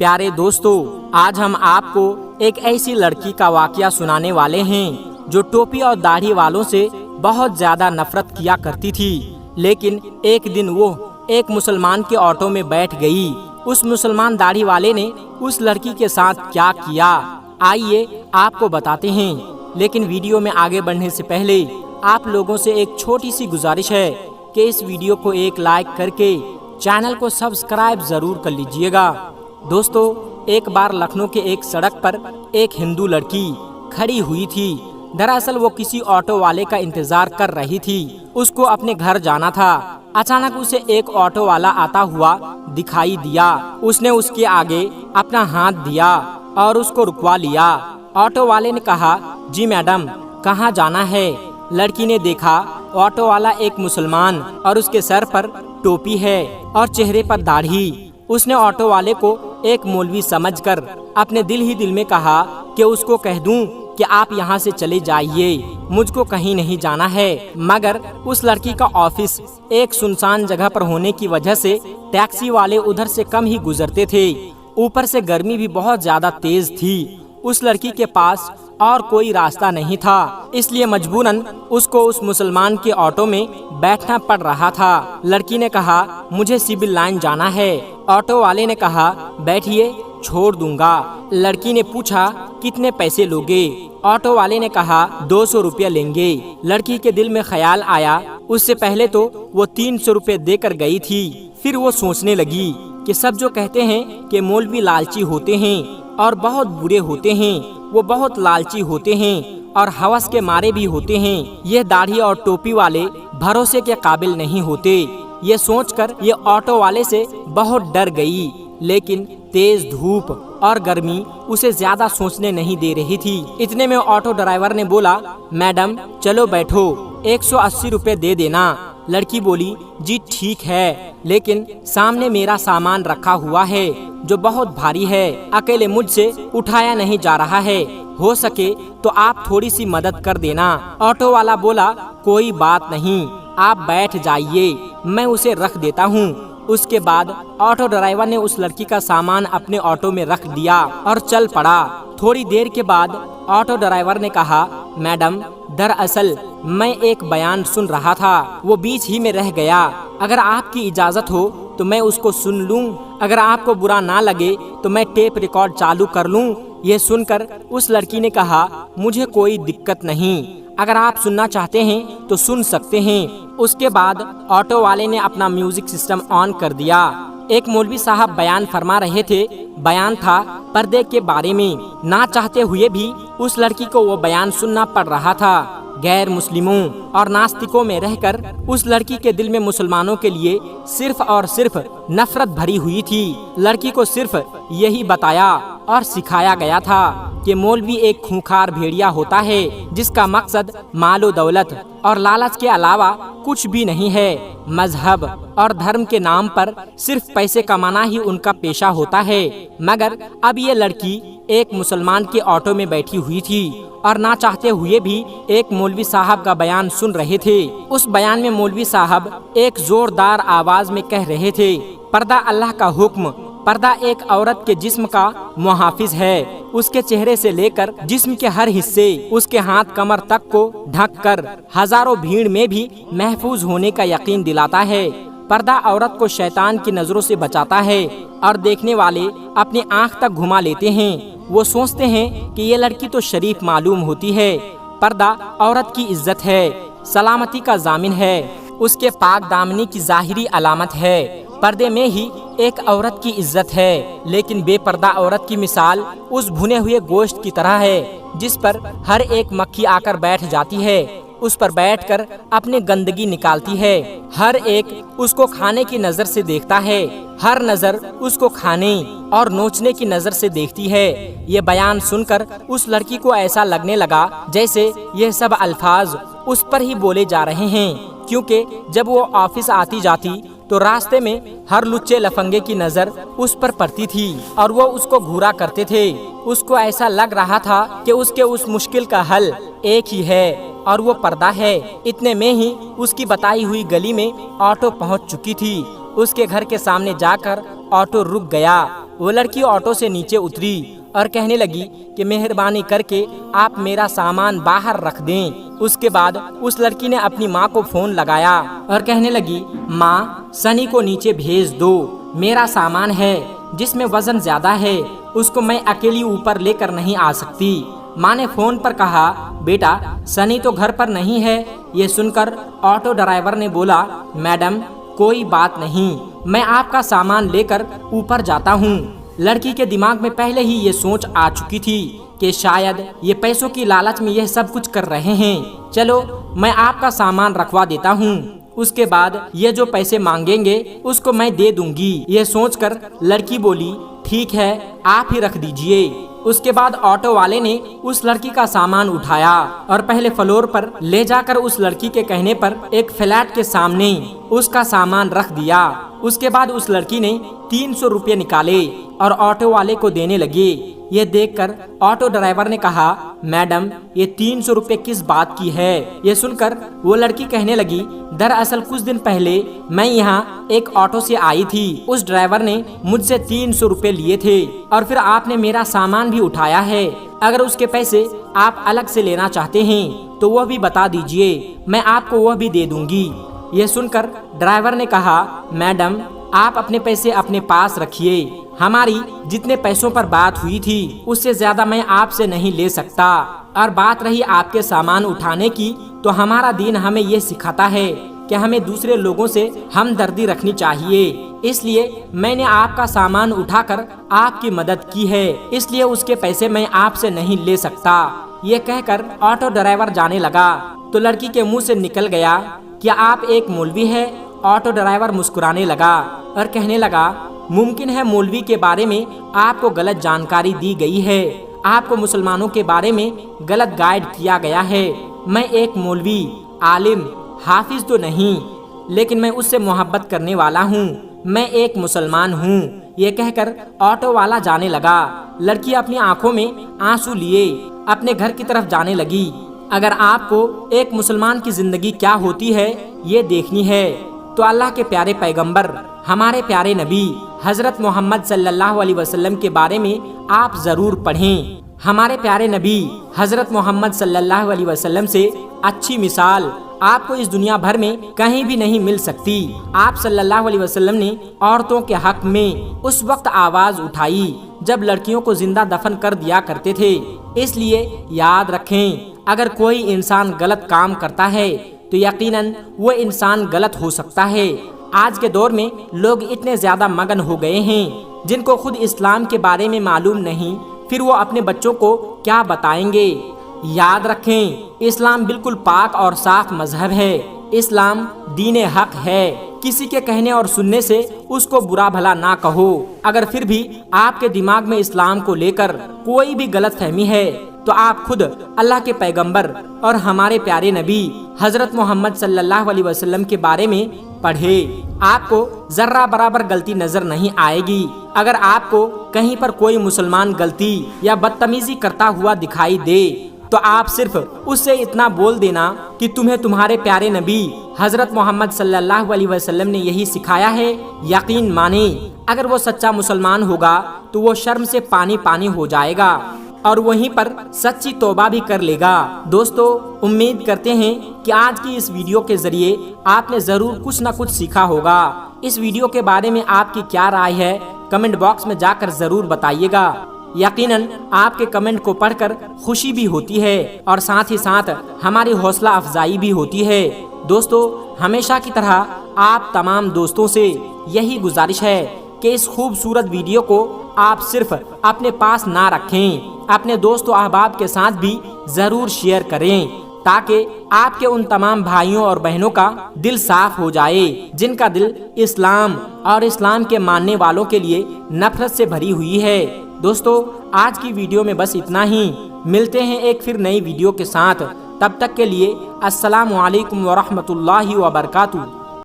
प्यारे दोस्तों, आज हम आपको एक ऐसी लड़की का वाकया सुनाने वाले हैं जो टोपी और दाढ़ी वालों से बहुत ज्यादा नफरत किया करती थी। लेकिन एक दिन वो एक मुसलमान के ऑटो में बैठ गई। उस मुसलमान दाढ़ी वाले ने उस लड़की के साथ क्या किया, आइए आपको बताते हैं। लेकिन वीडियो में आगे बढ़ने से पहले आप लोगों से एक छोटी सी गुजारिश है कि इस वीडियो को एक लाइक करके चैनल को सब्सक्राइब जरूर कर लीजिएगा। दोस्तों, एक बार लखनऊ के एक सड़क पर एक हिंदू लड़की खड़ी हुई थी। दरअसल वो किसी ऑटो वाले का इंतजार कर रही थी। उसको अपने घर जाना था। अचानक उसे एक ऑटो वाला आता हुआ दिखाई दिया। उसने उसके आगे अपना हाथ दिया और उसको रुकवा लिया। ऑटो वाले ने कहा, जी मैडम, कहाँ जाना है? लड़की ने देखा ऑटो वाला एक मुसलमान और उसके सर पर टोपी है और चेहरे पर दाढ़ी। उसने ऑटो वाले को एक मौलवी समझकर अपने दिल ही दिल में कहा कि उसको कह दूं कि आप यहाँ से चले जाइए, मुझको कहीं नहीं जाना है। मगर उस लड़की का ऑफिस एक सुनसान जगह पर होने की वजह से टैक्सी वाले उधर से कम ही गुजरते थे। ऊपर से गर्मी भी बहुत ज्यादा तेज थी। उस लड़की के पास और कोई रास्ता नहीं था, इसलिए मजबूरन उसको उस मुसलमान के ऑटो में बैठना पड़ रहा था। लड़की ने कहा, मुझे सिविल लाइन जाना है। ऑटो वाले ने कहा, बैठिए, छोड़ दूंगा। लड़की ने पूछा, कितने पैसे लोगे? ऑटो वाले ने कहा, 200 रुपया लेंगे। लड़की के दिल में ख्याल आया, उससे पहले तो वो 300 रुपये देकर गई थी। फिर वो सोचने लगी कि सब जो कहते हैं कि मौलवी लालची होते हैं और बहुत बुरे होते हैं, वो बहुत लालची होते हैं और हवस के मारे भी होते हैं। ये दाढ़ी और टोपी वाले भरोसे के काबिल नहीं होते। ये सोचकर ये ऑटो वाले से बहुत डर गई। लेकिन तेज धूप और गर्मी उसे ज्यादा सोचने नहीं दे रही थी। इतने में ऑटो ड्राइवर ने बोला, मैडम चलो बैठो, 180 रुपये दे देना। लड़की बोली, जी ठीक है, लेकिन सामने मेरा सामान रखा हुआ है जो बहुत भारी है, अकेले मुझसे उठाया नहीं जा रहा है, हो सके तो आप थोड़ी सी मदद कर देना। ऑटो वाला बोला, कोई बात नहीं, आप बैठ जाइए, मैं उसे रख देता हूँ। उसके बाद ऑटो ड्राइवर ने उस लड़की का सामान अपने ऑटो में रख दिया और चल पड़ा। थोड़ी देर के बाद ऑटो ड्राइवर ने कहा, मैडम, दरअसल मैं एक बयान सुन रहा था, वो बीच ही में रह गया। अगर आपकी इजाजत हो तो मैं उसको सुन लूं। अगर आपको बुरा ना लगे तो मैं टेप रिकॉर्ड चालू कर लूं। ये सुनकर उस लड़की ने कहा, मुझे कोई दिक्कत नहीं, अगर आप सुनना चाहते हैं तो सुन सकते हैं। उसके बाद ऑटो वाले ने अपना म्यूजिक सिस्टम ऑन कर दिया। एक मौलवी साहब बयान फरमा रहे थे। बयान था पर्दे के बारे में। ना चाहते हुए भी उस लड़की को वो बयान सुनना पड़ रहा था। गैर मुस्लिमों और नास्तिकों में रहकर उस लड़की के दिल में मुसलमानों के लिए सिर्फ और सिर्फ नफरत भरी हुई थी। लड़की को सिर्फ यही बताया और सिखाया गया था कि मौलवी एक खूंखार भेड़िया होता है जिसका मकसद मालो दौलत और लालच के अलावा कुछ भी नहीं है। मजहब और धर्म के नाम पर सिर्फ पैसे कमाना ही उनका पेशा होता है। मगर अब ये लड़की एक मुसलमान के ऑटो में बैठी हुई थी और ना चाहते हुए भी एक मौलवी साहब का बयान सुन रहे थे। उस बयान में मौलवी साहब एक जोरदार आवाज में कह रहे थे, पर्दा अल्लाह का हुक्म, पर्दा एक औरत के जिस्म का मुहाफिज है। उसके चेहरे से लेकर जिस्म के हर हिस्से, उसके हाथ कमर तक को ढककर हजारों भीड़ में भी महफूज होने का यकीन दिलाता है। पर्दा औरत को शैतान की नजरों से बचाता है और देखने वाले अपनी आंख तक घुमा लेते हैं। वो सोचते हैं कि ये लड़की तो शरीफ मालूम होती है। पर्दा औरत की इज्जत है, सलामती का जामिन है, उसके पाक दामनी की जाहिरी अलामत है। पर्दे में ही एक औरत की इज्जत है। लेकिन बेपर्दा औरत की मिसाल उस भुने हुए गोश्त की तरह है जिस पर हर एक मक्खी आकर बैठ जाती है, उस पर बैठकर अपनी गंदगी निकालती है। हर एक उसको खाने की नजर से देखता है, हर नजर उसको खाने और नोचने की नजर से देखती है। ये बयान सुनकर उस लड़की को ऐसा लगने लगा जैसे ये सब अल्फाज उस पर ही बोले जा रहे हैं, क्योंकि जब वो ऑफिस आती जाती तो रास्ते में हर लुच्चे लफंगे की नजर उस पर पड़ती थी और वो उसको घूरा करते थे। उसको ऐसा लग रहा था कि उसके उस मुश्किल का हल एक ही है और वो पर्दा है। इतने में ही उसकी बताई हुई गली में ऑटो पहुंच चुकी थी। اس کے گھر کے سامنے جا کر آٹو رک گیا۔ وہ لڑکی آٹو سے نیچے اتری اور کہنے لگی کہ مہربانی کر کے آپ میرا سامان باہر رکھ دیں۔ اس کے بعد اس لڑکی نے اپنی ماں کو فون لگایا اور کہنے لگی، ماں سنی کو نیچے بھیج دو، میرا سامان ہے جس میں وزن زیادہ ہے، اس کو میں اکیلی اوپر لے کر نہیں آ سکتی۔ ماں نے فون پر کہا، بیٹا سنی تو گھر پر نہیں ہے۔ یہ سن کر آٹو ڈرائیور نے بولا، میڈم کوئی بات نہیں، میں آپ کا سامان لے کر اوپر جاتا ہوں۔ لڑکی کے دماغ میں پہلے ہی یہ سوچ آ چکی تھی کہ شاید یہ پیسوں کی لالچ میں یہ سب کچھ کر رہے ہیں، چلو میں آپ کا سامان رکھوا دیتا ہوں، اس کے بعد یہ جو پیسے مانگیں گے اس کو میں دے دوں گی۔ یہ سوچ کر لڑکی بولی، ٹھیک ہے آپ ہی رکھ دیجئے۔ اس کے بعد آٹو والے نے اس لڑکی کا سامان اٹھایا اور پہلے فلور پر لے جا کر اس لڑکی کے کہنے پر ایک فلیٹ کے سامنے اس کا سامان رکھ دیا۔ اس کے بعد اس لڑکی نے 300 روپے نکالے اور آٹو والے کو دینے لگے۔ یہ دیکھ کر آٹو ڈرائیور نے کہا، میڈم یہ 300 روپے کس بات کی ہے؟ یہ سن کر وہ لڑکی کہنے لگی، دراصل کچھ دن پہلے میں یہاں ایک آٹو سے آئی تھی، اس ڈرائیور نے مجھ سے 300 روپے لیے تھے اور پھر آپ نے میرا سامان بھی اٹھایا ہے۔ اگر اس کے پیسے آپ الگ سے لینا چاہتے ہیں تو وہ بھی بتا دیجئے، میں آپ کو وہ بھی دے دوں گی۔ یہ سن کر ڈرائیور نے کہا، میڈم آپ اپنے پیسے اپنے پاس رکھیے، ہماری جتنے پیسوں پر بات ہوئی تھی اس سے زیادہ میں آپ سے نہیں لے سکتا، اور بات رہی آپ کے سامان اٹھانے کی تو ہمارا دین ہمیں یہ سکھاتا ہے کہ ہمیں دوسرے لوگوں سے ہمدردی رکھنی چاہیے، اس لیے میں نے آپ کا سامان اٹھا کر آپ کی مدد کی ہے، اس لیے اس کے پیسے میں آپ سے نہیں لے سکتا۔ یہ کہہ کر آٹو ڈرائیور جانے لگا تو لڑکی کے منہ سے نکل گیا، کیا آپ ایک مولوی ہے؟ آٹو ڈرائیور مسکرانے لگا اور کہنے لگا، ممکن ہے مولوی کے بارے میں آپ کو غلط جانکاری دی گئی ہے، آپ کو مسلمانوں کے بارے میں غلط گائیڈ کیا گیا ہے۔ میں ایک مولوی، عالم، حافظ تو نہیں، لیکن میں اس سے محبت کرنے والا ہوں، میں ایک مسلمان ہوں۔ یہ کہہ کر آٹو والا جانے لگا۔ لڑکی اپنی آنکھوں میں آنسو لیے اپنے گھر کی طرف جانے لگی۔ اگر آپ کو ایک مسلمان کی زندگی کیا ہوتی ہے یہ دیکھنی ہے تو اللہ کے پیارے پیغمبر ہمارے پیارے نبی حضرت محمد صلی اللہ علیہ وسلم کے بارے میں آپ ضرور پڑھیں۔ ہمارے پیارے نبی حضرت محمد صلی اللہ علیہ وسلم سے اچھی مثال آپ کو اس دنیا بھر میں کہیں بھی نہیں مل سکتی۔ آپ صلی اللہ علیہ وسلم نے عورتوں کے حق میں اس وقت آواز اٹھائی جب لڑکیوں کو زندہ دفن کر دیا کرتے تھے۔ اس لیے یاد رکھیں، اگر کوئی انسان غلط کام کرتا ہے تو یقیناً وہ انسان غلط ہو سکتا ہے۔ آج کے دور میں لوگ اتنے زیادہ مگن ہو گئے ہیں جن کو خود اسلام کے بارے میں معلوم نہیں، پھر وہ اپنے بچوں کو کیا بتائیں گے؟ یاد رکھیں، اسلام بالکل پاک اور صاف مذہب ہے، اسلام دین حق ہے۔ کسی کے کہنے اور سننے سے اس کو برا بھلا نہ کہو۔ اگر پھر بھی آپ کے دماغ میں اسلام کو لے کر کوئی بھی غلط فہمی ہے تو آپ خود اللہ کے پیغمبر اور ہمارے پیارے نبی حضرت محمد صلی اللہ علیہ وسلم کے بارے میں پڑھے، آپ کو ذرہ برابر غلطی نظر نہیں آئے گی۔ اگر آپ کو کہیں پر کوئی مسلمان غلطی یا بدتمیزی کرتا ہوا دکھائی دے تو آپ صرف اس سے اتنا بول دینا کہ تمہیں تمہارے پیارے نبی حضرت محمد صلی اللہ علیہ وسلم نے یہی سکھایا ہے۔ یقین مانیں، اگر وہ سچا مسلمان ہوگا تو وہ شرم سے پانی پانی ہو جائے گا اور وہیں پر سچی توبہ بھی کر لے گا۔ دوستو، امید کرتے ہیں کہ آج کی اس ویڈیو کے ذریعے آپ نے ضرور کچھ نہ کچھ سیکھا ہوگا۔ اس ویڈیو کے بارے میں آپ کی کیا رائے ہے کمنٹ باکس میں جا کر ضرور بتائیے گا۔ یقیناً آپ کے کمنٹ کو پڑھ کر خوشی بھی ہوتی ہے اور ساتھ ہی ساتھ ہماری حوصلہ افزائی بھی ہوتی ہے۔ دوستو، ہمیشہ کی طرح آپ تمام دوستوں سے یہی گزارش ہے کہ اس خوبصورت ویڈیو کو آپ صرف اپنے پاس نہ رکھیں، اپنے دوست و احباب کے ساتھ بھی ضرور شیئر کریں تاکہ آپ کے ان تمام بھائیوں اور بہنوں کا دل صاف ہو جائے جن کا دل اسلام اور اسلام کے ماننے والوں کے لیے نفرت سے بھری ہوئی ہے۔ دوستو، آج کی ویڈیو میں بس اتنا ہی، ملتے ہیں ایک پھر نئی ویڈیو کے ساتھ، تب تک کے لیے السلام علیکم ورحمۃ اللہ وبرکاتہ۔